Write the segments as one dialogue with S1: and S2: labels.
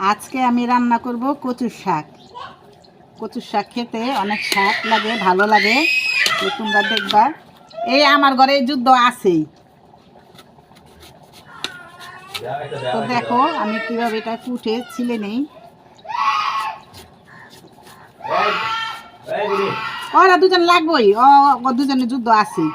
S1: আজকে আমি রান্না করব কচুর শাক। কচুর শাক খেতে অনেক স্বাদ লাগে, ভালো লাগে। তোমরা দেখবা, এই আমার ঘরে যুদ্ধ আছেই। তো দেখো আমি কিভাবে এটা কুটে ছিলে নেই। ওরা দুজন লাগবেই, ও দুজনের যুদ্ধ আছে।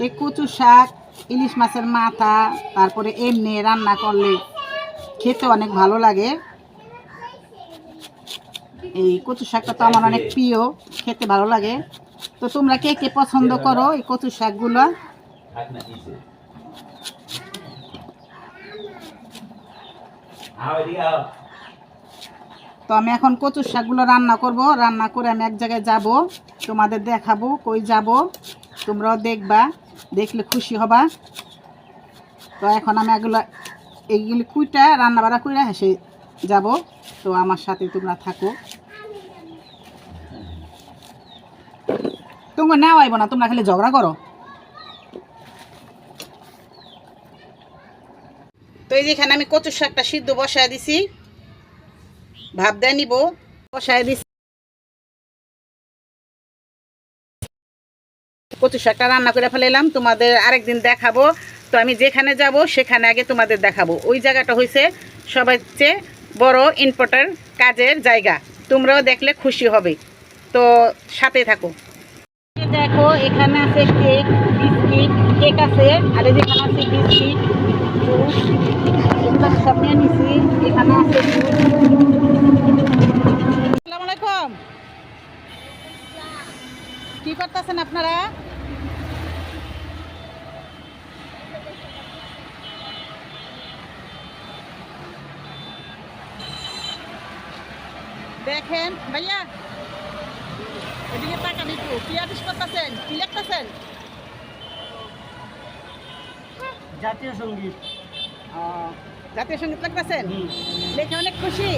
S1: এই কচু শাক, ইলিশ মাছের মাথা, তারপরে এমনি রান্না করলে খেতে অনেক ভালো লাগে। এই কচু শাকটা তো আমার অনেক প্রিয়, খেতে ভালো লাগে। তো তোমরা কে কে পছন্দ করো এই কচু শাকগুলো? তো আমি এখন কচুর শাকগুলো রান্না করব। রান্না করে আমি এক জায়গায় যাব, তোমাদের দেখাবো কই যাব, তোমরাও দেখবা, দেখলে খুশি হবা। তো এখন আমি এইগুলি কুইটা রান্না বাড়া করে হেসে যাব। তো আমার সাথে তোমরা থাকো। তোমরা নেওয়া আইব না, তোমরা খালি ঝগড়া করো। তো এই যেখানে আমি কচুর শাকটা সিদ্ধ বসায় দিছি, ভাপ দিয়ে নিব, বসায় দিছি। কচুর শাকটা রান্না করে ফেলাম, তোমাদের আরেকদিন দেখাবো। তো আমি যেখানে যাব সেখানে আগে তোমাদের দেখাবো। ওই জায়গাটা হয়েছে সবার চেয়ে বড় ইম্পর্টেন্ট কাজের জায়গা, তোমরাও দেখলে খুশি হবে। তো সাথে থাকো। দেখো এখানে আছে কেক, বিস্কিট, কেক আছে, আর যেখানে আছে বিস্কিট, জুস, এগুলো সব নিয়ে নিছি। এখানে আছে আসসালামু আলাইকুম। কি করতেছেন আপনারা? দেখেন ভাইয়া, এদিকে তাকান একটু। কি আদেশ করতেছেন, কি লিখতেছেন?
S2: জাতীয় সঙ্গীত।
S1: জাতীয় সঙ্গীত লিখতেছেন? দেখে অনেক খুশি।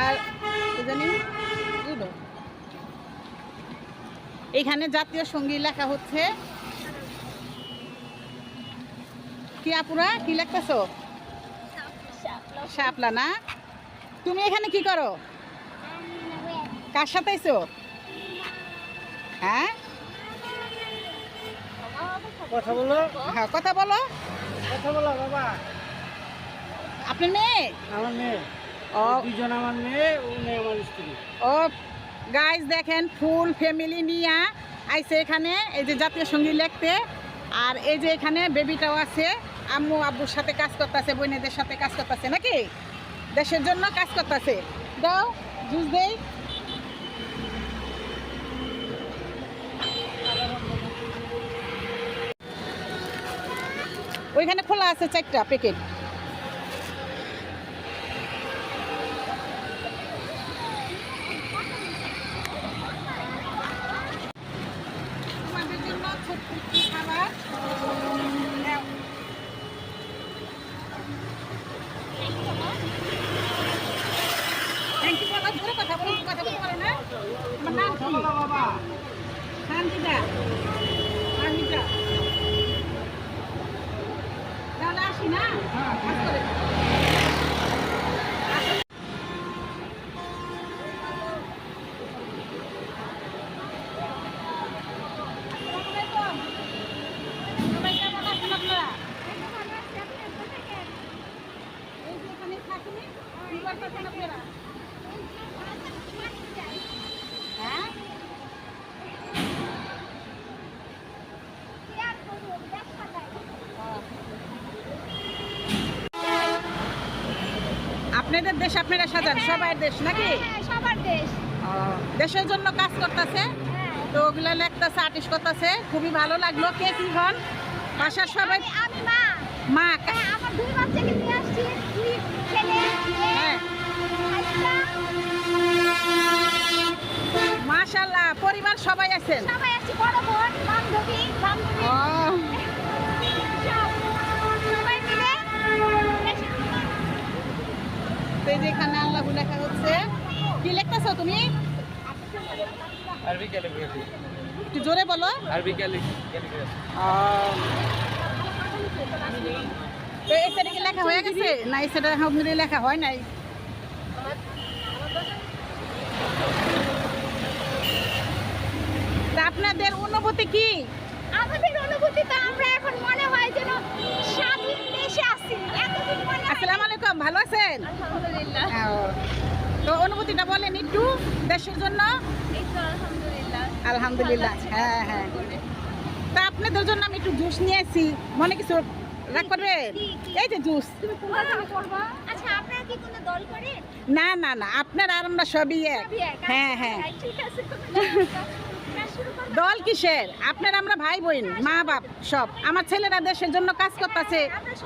S1: আর জানি এইখানে জাতীয় সঙ্গীত লেখা হচ্ছে। কি আপুরা কি লিখতেছো? শাপলা না? তুমি এখানে কি করো? কার সাথে আইছো? হ্যাঁ
S2: কথা বলো,
S1: হ্যাঁ কথা বলো।
S2: কথা বলো বাবা।
S1: আপনার মেয়ে?
S2: আমার মেয়ে।
S1: ও
S2: দুজন আমার মেয়ে, ও মেয়ে আমার স্ত্রী।
S1: ও গাইস দেখেন, ফুল ফ্যামিলি নিয়ে আইছে এখানে এই যে জাতীয় সঙ্গীত লিখতে। আর এই যে এখানে বেবিটাও আছে, আম্মু আব্বুর সাথে কাজ করতেছে, বোনেদের সাথে কাজ করতেছে, নাকি দেশের জন্য কাজ করতেছে। দাও জুস দেই। ওইখানে খোলা আছে 4টা প্যাকেট। তোমাদের জন্য ছোট্ট একটি খাবার। নাও। থ্যাংক ইউ বলো, জোরে কথা বলো, কথা বলতে পারে না। আমার নাম কি?
S2: বাবা
S1: শান্তিদা। শান্তিদা তাহলে আসি না, কাজ করে। সবাই কেমন আছেন আপনারা? এই যে এখানে থাকেন, কি করতেছেন আপনারা? হ্যাঁ আপনাদের দেশ আপনারা সাজান, সবার দেশ নাকি?
S3: সবার দেশ।
S1: দেশের জন্য কাজ করতেছে। তো ওগুলো লেখতেছে, আর্টিস্ট করতেছে, খুবই ভালো লাগলো। কে কি হন বাসার সবাই?
S3: আমি মা।
S1: মা?
S3: আমার 2 বাচ্চাকে নিয়ে আসছি, 2 ছেলে মেয়ে।
S1: হ্যাঁ মাশাআল্লাহ, পরিবার সবাই আছেন?
S3: সবাই আসছি, বড় বোন, বান্ধবী, বান্ধবী।
S1: ও
S3: সবাই মিলে।
S1: তো এই যে এখানে আল্লাহ লেখা হচ্ছে। কি লিখতেছো তুমি?
S2: আরবি ক্যালিগ্রাফি।
S1: একটু জোরে বলো।
S4: আরবি
S1: তো এই সাইডে কি লেখা হয়ে গেছে না এই সাইডে হামরি লেখা হয় নাই? তা আপনাদের অনুভূতি কি?
S3: আমাদের অনুভূতি তো আমরা এখন মনে হয় যেন স্বাধীন দেশে আছি। এতদিন মনে হয়
S1: আসসালামু আলাইকুম, ভালো আছেন?
S3: আলহামদুলিল্লাহ।
S1: তো অনুভূতিটা বলেন একটু দেশের জন্য।
S3: এই তো আলহামদুলিল্লাহ।
S1: আলহামদুলিল্লাহ। হ্যাঁ হ্যাঁ। তা আপনাদের জন্য আমি একটু জুস নিয়ে আসি, মনে কিছু রাগ করবেন? এই যে জুস।
S3: তুমি কোন দল করবা? আচ্ছা, আপনারা কি কোনো দল করেন?
S1: না না না, আপনার আর আমরা সবই এক।
S3: সবই এক।
S1: হ্যাঁ হ্যাঁ।
S3: ঠিক আছে। কাজ শুরু করবা?
S1: দল কিসের? আপনার আমরা ভাই বোন, মা বাপ সব। আমার ছেলেরা দেশের জন্য কাজ করতেছে,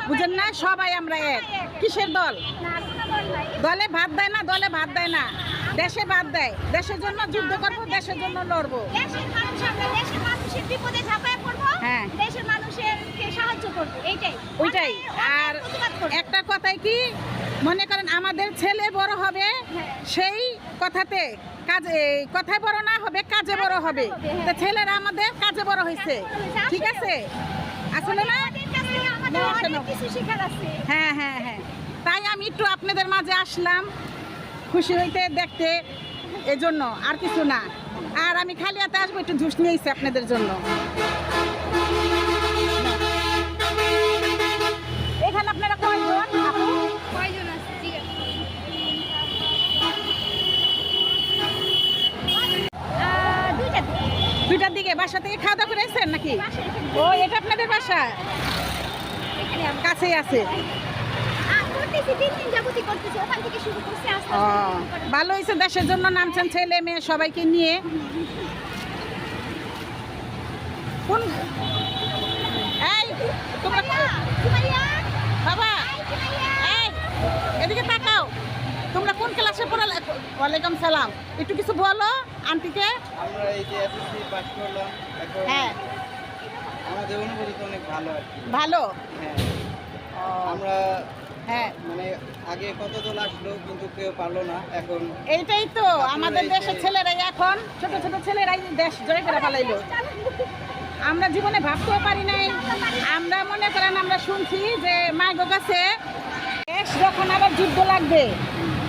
S1: বুঝেন না? সবাই আমরা এক। কিসের দল?
S3: না, কোনো দল নাই।
S1: দলে ভাত দেয় না, দলে ভাত দেয় না, দেশে ভাত দেয়। দেশের জন্য যুদ্ধ করবো, দেশের জন্য লড়বো।
S3: দেশের মানুষ, আমরা দেশের মানুষের বিপদে ঝাঁপায় পড়বো।
S1: হ্যাঁ।
S3: দেশের মানুষেরকে সাহায্য করবো, এইটাই।
S1: ওইটাই। আর
S3: প্রতিবাদ করবো।
S1: একটা কথাই কি, মনে করেন আমাদের ছেলে বড় হবে, সেই কথাতে কাজে, কথায় বড় না হবে, কাজে বড় হবে। তো ছেলেরা আমাদের কাজে বড় হয়েছে, ঠিক আছে? আসলে না?
S3: ওদের কাছ থেকে আমাদের
S1: না,
S3: অনেক
S1: শোনো।
S3: কিছু শেখার আছে।
S1: হ্যাঁ হ্যাঁ হ্যাঁ। তাই আমি একটু আপনাদের মাঝে আসলাম, খুশি হইতে, দেখতে, এজন্য, আর কিছু না। আর আমি খালি হাতে আসবো, একটু জুস নিয়েছি আপনাদের জন্য। এখানে আপনারা কয়জন আপু?
S3: কয়জন আছে? ঠিক আছে। দুইটা দিন।
S1: 2টার দিকে বাসা থেকে খাওয়া দাওয়া করে এসেছেন নাকি?
S3: বাসায় এখানে।
S1: ও, এটা আপনাদের বাসা?
S3: এখানে আমরা
S1: কাছেই আছে।
S3: করতেছি, 3 দিন যাবতই করতেছি। ওখান থেকে শুরু করছি, আস্তে
S1: ও,
S3: আস্তে।
S1: ভালো হয়েছে, দেশের জন্য নামছেন, ছেলে মেয়ে সবাইকে নিয়ে। কোন এই তোমরা
S3: সুমাইয়া,
S1: বাবা,
S3: সুমাইয়া।
S1: এই এদিকে তাকাও, তোমরা কোন ক্লাসে পড়ালে? ওয়ালাইকুম সালাম। একটু কিছু বলো আন্টিকে।
S4: আমরা এই যে এসএসসি পাস করলাম, এখন
S1: হ্যাঁ,
S4: আমাদের অনুভূতি তো অনেক ভালো আর কি।
S1: ভালো।
S4: হ্যাঁ,
S1: ও,
S4: আমরা
S1: হ্যাঁ,
S4: মানে আগে কত দল আসলো কিন্তু কেউ পারলো না, এখন
S1: এইটাই তো আমাদের দেশের ছেলেরাই, এখন ছোট ছোট ছেলেরাই দেশ জয় করে ফেলাইলো। আমরা জীবনে ভাবতেও পারি নাই। আমরা মনে করেন, আমরা শুনছি যে মাইগো কাছে দেশ যখন আবার যুদ্ধ লাগবে,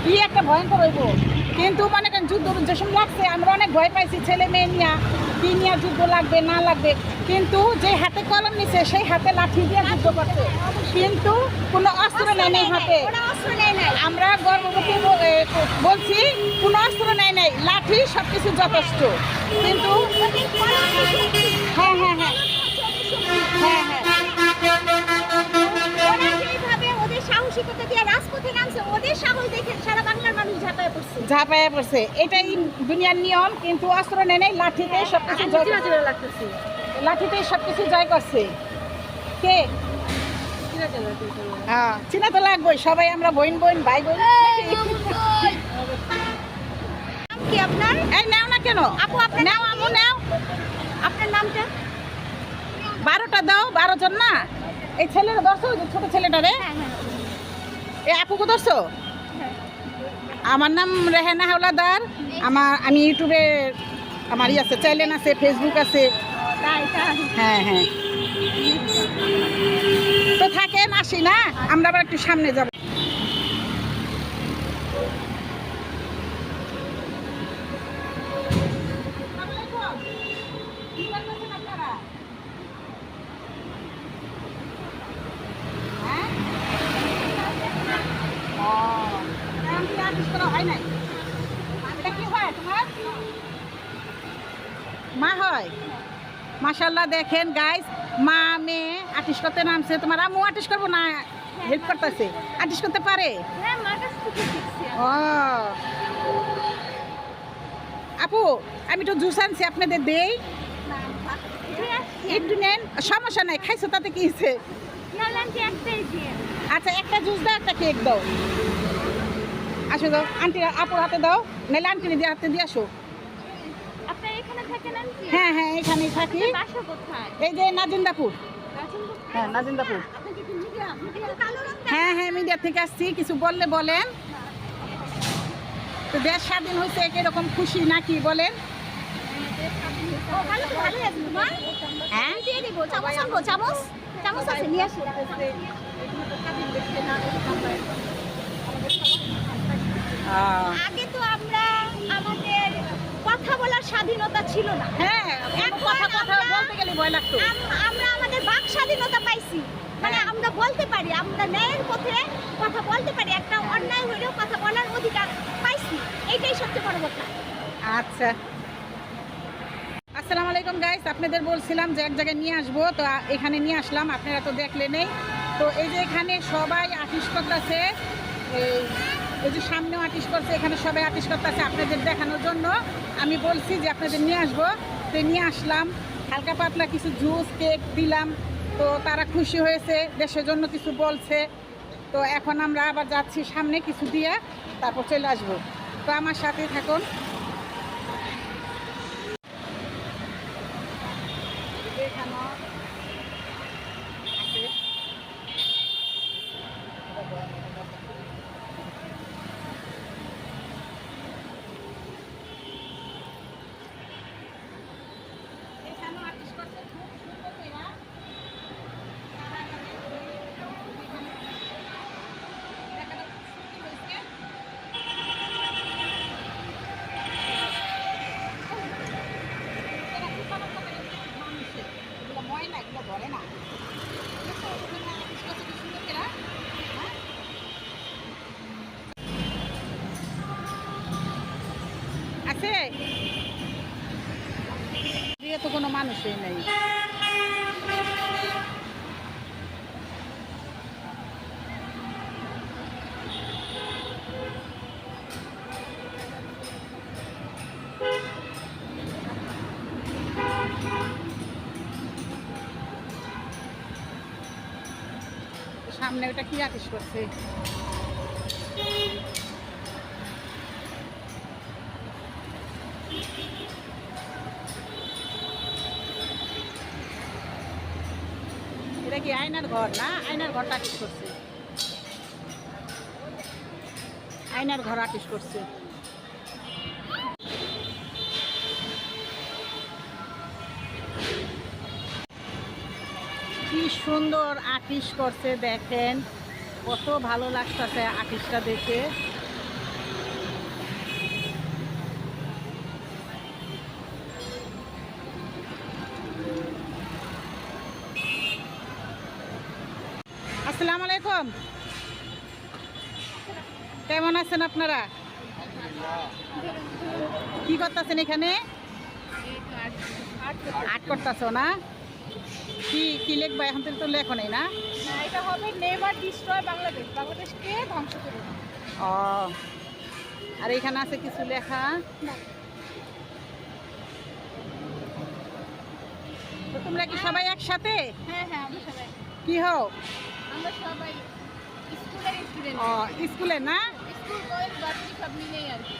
S1: কি একটা ভয়ঙ্কর হইব। কিন্তু মনে করেন যুদ্ধ যে সময় লাগছে, আমরা অনেক ভয় পাইছি, ছেলে মেয়ে নিয়ে কি নিয়ে যুদ্ধ লাগবে না লাগবে। কিন্তু যে হাতে কলম নিছে, সেই হাতে লাঠি দিয়ে যুদ্ধ করছে, কিন্তু কোনো অস্ত্র নেই নেই হাতে।
S3: ওরা অস্ত্র নেয় নাই।
S1: আমরা গর্ববতী বলছি, কোনো অস্ত্র নেই নাই, লাঠি সব কিছু যথেষ্ট। কিন্তু
S3: ওদের কলম শক্তি।
S1: হ্যাঁ হ্যাঁ হ্যাঁ হ্যাঁ হ্যাঁ,
S3: ওরা যেইভাবে ওদের সাহসিকতা দিয়ে রাজপথে নামছে, ওদের সাহস দেখে সারা বাংলার মানুষ ঝাঁপায় পড়ছে।
S1: ঝাঁপায়া পড়ছে। এটাই দুনিয়ার নিয়ম। কিন্তু অস্ত্র নেই নাই, লাঠিতেই সব কিছু জয়
S3: লাগতেছে।
S1: লাঠিতেই সব কিছু জয় করছে। কে? হ্যাঁ, চিনা তো লাগবেই, সবাই আমরা বোন বোন, ভাই বোন।
S3: কি আপনার?
S1: এই নাও না কেন
S3: আপু, আপনার
S1: নাও, আমু নাও।
S3: আপনার নামটা?
S1: 12টা দাও, 12 জন না? এই ছেলেটা ধরছো, ওই যে ছোট ছেলেটা রে,
S3: হ্যাঁ হ্যাঁ
S1: এই আপুকে ধরছো?
S3: হ্যাঁ।
S1: আমার নাম রেহানা হাওলাদার। আমি ইউটিউবে আমার আছে, চ্যানেল আছে, ফেসবুক আছে।
S3: তাই তাই।
S1: হ্যাঁ হ্যাঁ। তো থাকেন, আসি না? আমরা আবার একটু সামনে যাব। মা হয়, মাশাল্লাহ। দেখেন গাইস, মা মেয়ে আর্টিস্ট করতে নামছে। তোমার আম্মু আর্টিস্ট করবো না, হেল্প করতেছে, আর্টিস্ট করতে পারে।
S3: হ্যাঁ, মার কাছ থেকে শিখছি।
S1: ও আপু, আমি একটু জুস আনছি, আপনাদের দেই, একটু নেন, সমস্যা নাই, খাইছো তাতে কি হয়েছে?
S3: না, লাঞ্চে একটাই দিয়ে।
S1: আচ্ছা, একটা জুস দাও, একটা কেক দাও। আসো দাও, আন্টি আপুর হাতে দাও, নাহলে আন্টি দিয়ে হাতে দিয়ে আসো।
S3: আপনার এখানে থাকেন আন্টি?
S1: হ্যাঁ হ্যাঁ, এখানেই থাকি।
S3: আপনার বাসা কোথায়?
S1: এই যে নাজিন্দাপুর।
S3: রাজনগর?
S1: হ্যাঁ, নাজিন্দাপুর।
S3: আপনি কি মিডিয়া? একটু কালো রঙটা।
S1: হ্যাঁ হ্যাঁ, মিডিয়া থেকে আসছি, কিছু বললে বলেন। তো দেশ স্বাধীন হয়েছে, এরকম খুশি নাকি বলেন?
S3: ও ভালো তো ভালোই আছে মা। হ্যাঁ দিয়ে দিব চামচ আনবো চামচ চামচ আছে নিয়ে আসো। আগে তো আমরা আমাদের কথা বলার স্বাধীনতা ছিল না।
S1: হ্যাঁ এখন কথা কথা বলতে গেলে ভয় লাগতো।
S3: আমরা আমাদের বাক স্বাধীনতা পাইছি, মানে
S1: হ্যাঁ।
S3: আমরা বলতে পারি, আমরা ন্যায়ের পথে কথা বলতে পারি, একটা অন্যায় হলেও কথা বলার অধিকার পাইছি, এইটাই সবচেয়ে বড় কথা।
S1: আচ্ছা, আসসালামু আলাইকুম গাইস, আপনাদের বলছিলাম যে এক জায়গায় নিয়ে আসবো, তো এখানে নিয়ে আসলাম, আপনারা তো দেখলেনই। তো এই যে এখানে সবাই আর্টিস্ট করতেছে, এই যে সামনেও আর্টিস্ট করছে, এখানে সবাই আর্টিস্ট করতেছে আপনাদের দেখানোর জন্য। আমি বলছি যে আপনাদের নিয়ে আসবো, তো নিয়ে আসলাম। হালকা পাতলা কিছু জুস কেক দিলাম, তো তারা খুশি হয়েছে, দেশের জন্য কিছু বলছে। তো এখন আমরা আবার যাচ্ছি সামনে কিছু দিয়ে, তারপর চলে আসবো। তো আমার সাথেই থাকুন। এখানেও আছে। এখানেও আর্টিস্ট করছে খুব সুন্দর করে। দেখাটা খুব সুন্দর হয়েছে। এরা কি বানাতে পারে? মানুষের এগুলো ময়লা, এগুলো ধরে না। দেখো, এখানে artist করছে কি সুন্দর করে, হ্যাঁ? আছে দিয়ে তো কোনো মানুষই নেই। সামনে ওটা কি আর্টিস্ট করছে? এটা কি আয়নার ঘর? না, আয়নার ঘরটা আর্টিস্ট করছে, আয়নার ঘর আর্টিস্ট করছে। কি সুন্দর আর্টিস্ট করছে, দেখেন কত ভালো লাগতেছে আর্টিস্টটা দেখে। আসসালামু আলাইকুম, কেমন আছেন আপনারা? কি করতেছেন এখানে? আর্ট করতেছো না? কি কি লিখবা এখন? তো লেখো নেই না?
S3: এটা হবে নেভার ডিস্ট্রয় বাংলাদেশ, বাংলাদেশকে ধ্বংস করে দাও।
S1: ও, আর এখানে আছে কিছু লেখা। তো তোমরা কি সবাই একসাথে?
S3: হ্যাঁ হ্যাঁ আমরা সবাই,
S1: কি হও?
S3: আমরা সবাই স্কুলের স্টুডেন্ট,
S1: ও, স্কুলে না?
S3: স্কুল কলেজ ভার্সিটি সব মিলেই আর কি।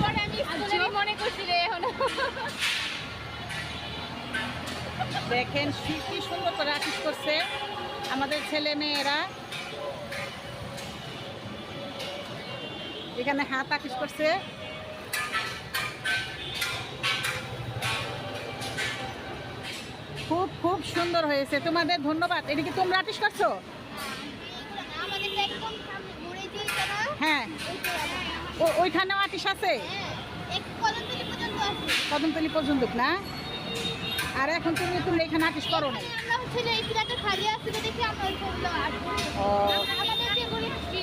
S3: পরে আমি স্কুলেরই মনে করছি রে এখন।
S1: দেখেন কি সুন্দর করে আর্টিস্ট করছে আমাদের ছেলে মেয়েরা। এখানে হাত আর্টিস্ট করছে। খুব খুব সুন্দর হয়েছে, তোমাদের ধন্যবাদ। এটা কি তোমরা আর্টিস্ট করছো?
S3: আমাদের একদম সামনে ঘুরে দিয়ে না,
S1: হ্যাঁ, ওইখানেও আর্টিস্ট আছে,
S3: এক কদমতলি পর্যন্ত আছে।
S1: কদমতলি পর্যন্ত না? আর এখন তুমি তোমরা এখানে আর্টিস্ট করো না?
S3: আমরা হচ্ছে এই ফ্ল্যাটে খালি আছে তো দেখি আমরা ওইগুলো আর
S1: ও,
S3: আমাদের যে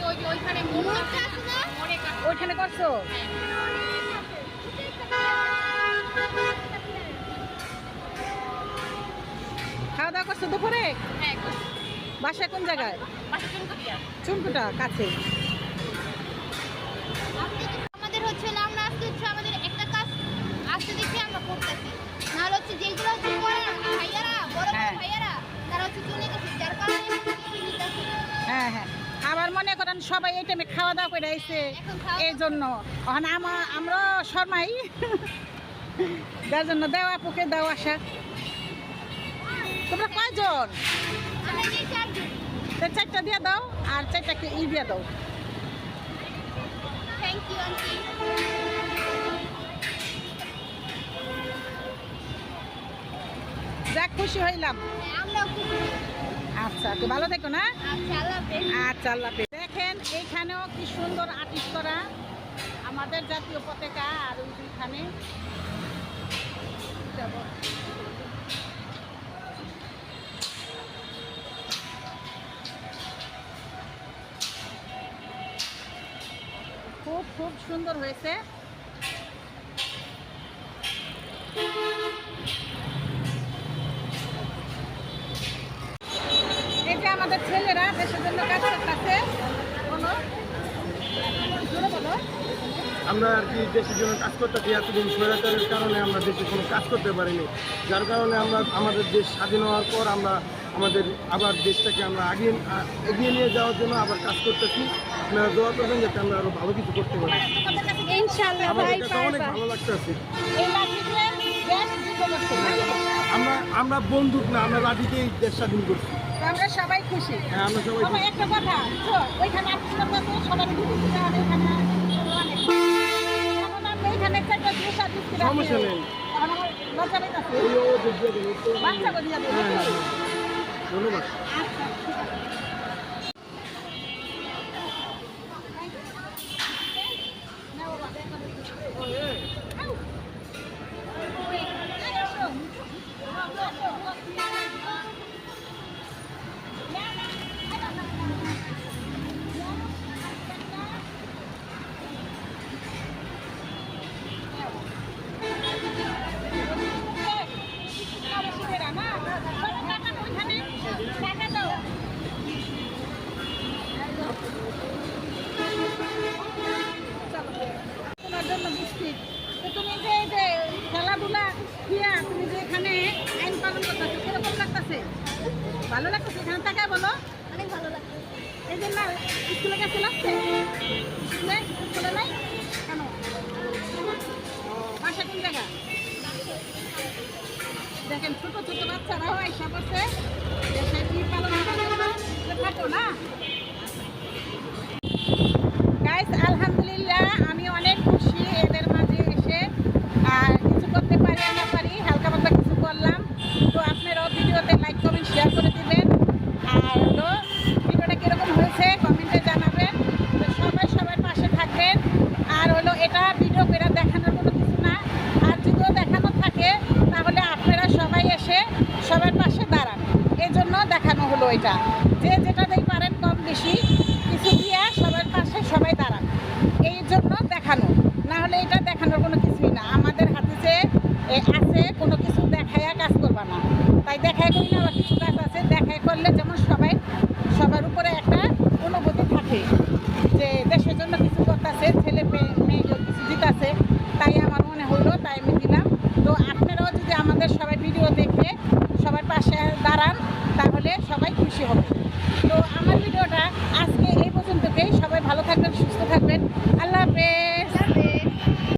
S3: গরিব ওইখানে মোড়টা আছে না,
S1: ওইখানে করছো? খাওয়া দাওয়া করছো দুপুরে?
S3: হ্যাঁ
S1: বাসা কোন জায়গায়? চুনকুটা কাছে।
S3: আমাদের হচ্ছে না, আমরা আজকে হচ্ছে আমাদের একটা কাজ আসতে দেখি আমরা করতেছি, নাহলে হচ্ছে যেগুলো হচ্ছে করে ভাইয়ারা বড় বড়
S1: হ্যাঁ।
S3: ভাইয়ারা তারা হচ্ছে চলে গেছে, যার কারণে আমরা কিছু নিতেছি না।
S1: হ্যাঁ হ্যাঁ, আবার মনে করেন সবাই এই টাইমে খাওয়া দাওয়া করে আইছে,
S3: এখন খাওয়া
S1: এই জন্য আমরা শর্মাই যার জন্য দেওয়া আপুকে দেওয়া আসা। তোমরা কয়জন?
S3: আমরা যে চারজন।
S1: তো চারটা দিয়ে দাও, আর চারটাকে দিয়ে দাও।
S3: Thank thank you aunty.
S1: যাক, খুশি হইলাম।
S3: আমরাও খুশি।
S1: আচ্ছা, তো ভালো থেকো না।
S3: আচ্ছা, আল্লাহ হাফেজ।
S1: আচ্ছা, আল্লাহ হাফেজ। দেখেন এইখানেও কি সুন্দর আর্টিস্ট করা আমাদের জাতীয় পতাকা, আর ওই দুইখানে যাব। খুব খুব সুন্দর হয়েছে। এই যে আমাদের ছেলেরা দেশের জন্য কাজ করতেছে। বলো, জোরে বলো।
S2: আমরা আর কি দেশের জন্য কাজ করতেছি। এতদিন স্বৈরাচারের কারণে আমরা দেশে কোনো কাজ করতে পারিনি, যার কারণে আমরা আমাদের দেশ স্বাধীন হওয়ার পর আমরা আমাদের আবার দেশটাকে আমরা এগিয়ে নিয়ে যাওয়ার জন্য আবার কাজ করতেছি। আপনারা দোয়া করবেন যাতে আমরা আরো ভালো কিছু করতে পারি।
S3: ইনশাআল্লাহ
S2: আমাদের
S3: ভাই
S2: কাছে অনেক
S3: পারবা।
S2: ভালো লাগতেছে।
S1: এই লাঠিতে দেশ যুদ্ধ করছে।
S2: আমরা বন্দুক না, আমরা লাঠিতেই দেশ স্বাধীন করছি।
S1: তো আমরা সবাই খুশি।
S2: হ্যাঁ, আমরা সবাই
S1: বাবা,
S2: খুশি।
S1: একটা কথা, তো ওইখানে আর্টিস্টের মতো সবাই ঢুকে দিতে হবে। এখানে অনেক। এখন আমরা এখানে একটা জিনিস আর্টিস্ট করে
S2: সমস্যা নেই।
S1: এখন আমার লজ্জা পাইতাছে।
S2: ওই ও দিয়ে দেবে, ও তো-
S1: বাচ্চাকে দিয়ে দেবে।
S2: হ্যাঁ, হ্যাঁ, হ্যাঁ। ধন্যবাদ।
S1: আচ্ছা, ঠিক আছে। নাও বাবা, দেখো। আউ। এই, আসো। তোমার জন্য বিস্কিট। তো তুমি যে এই যে খেলাধুলা দিয়া তুমি যে এখানে আইন পালন করতেছো, কিরকম লাগতেছে? ভালো লাগতেছে? এখানে তাকায় বলো।
S3: অনেক ভালো লাগছে।
S1: এই যে না স্কুলে গেছে লাগছে? স্কুলে নাই কেন? বাসা কোন জায়গা? দেখেন ছোট ছোট বাচ্চারাও এসে বসে দেশের কি পালন থাকো না। গাইস, আলহামদুলিল্লাহ আমি অনেক খুশি এদের মাঝে এসে। আর কিছু করতে পারি না পারি, হালকা পাতলা কিছু করলাম। তো আপনারাও ভিডিওতে লাইক কমেন্ট শেয়ার করে দিবেন। আর হলো ভিডিওটা কীরকম হয়েছে কমেন্টে জানাবেন। তো সবাই সবার পাশে থাকবেন। আর হলো এটা ভিডিও করে দেখানোর কোনো কিছু না। আর যদিও দেখানো থাকে তাহলে আপনারা সবাই এসে সবার পাশে দাঁড়ান, এই জন্য দেখানো হলো এটা। যে যেটাতেই পারেন কম বেশি কিছু দিয়ে সবার পাশে সবাই দাঁড়ান, এই জন্য দেখানো। না হলে এটা দেখানোর কোনো কিছুই না। আমাদের হাতে যে আছে কোনো কিছু দেখায়া কাজ করবা না। তাই দেখায় করি না, আবার কিছু কাজ আছে দেখায় করলে যেমন সবার উপরে একটা অনুভূতি থাকে যে দেশের জন্য কিছু করতেছে, ছেলে মেয়ে কিছু দিতেছে। তাই আমার মনে হলো, তাই আমি দিলাম। তো আপনারাও যদি আমাদের সবাই ভিডিও দেখে সবার পাশে দাঁড়ান তাহলে সবাই খুশি হবে।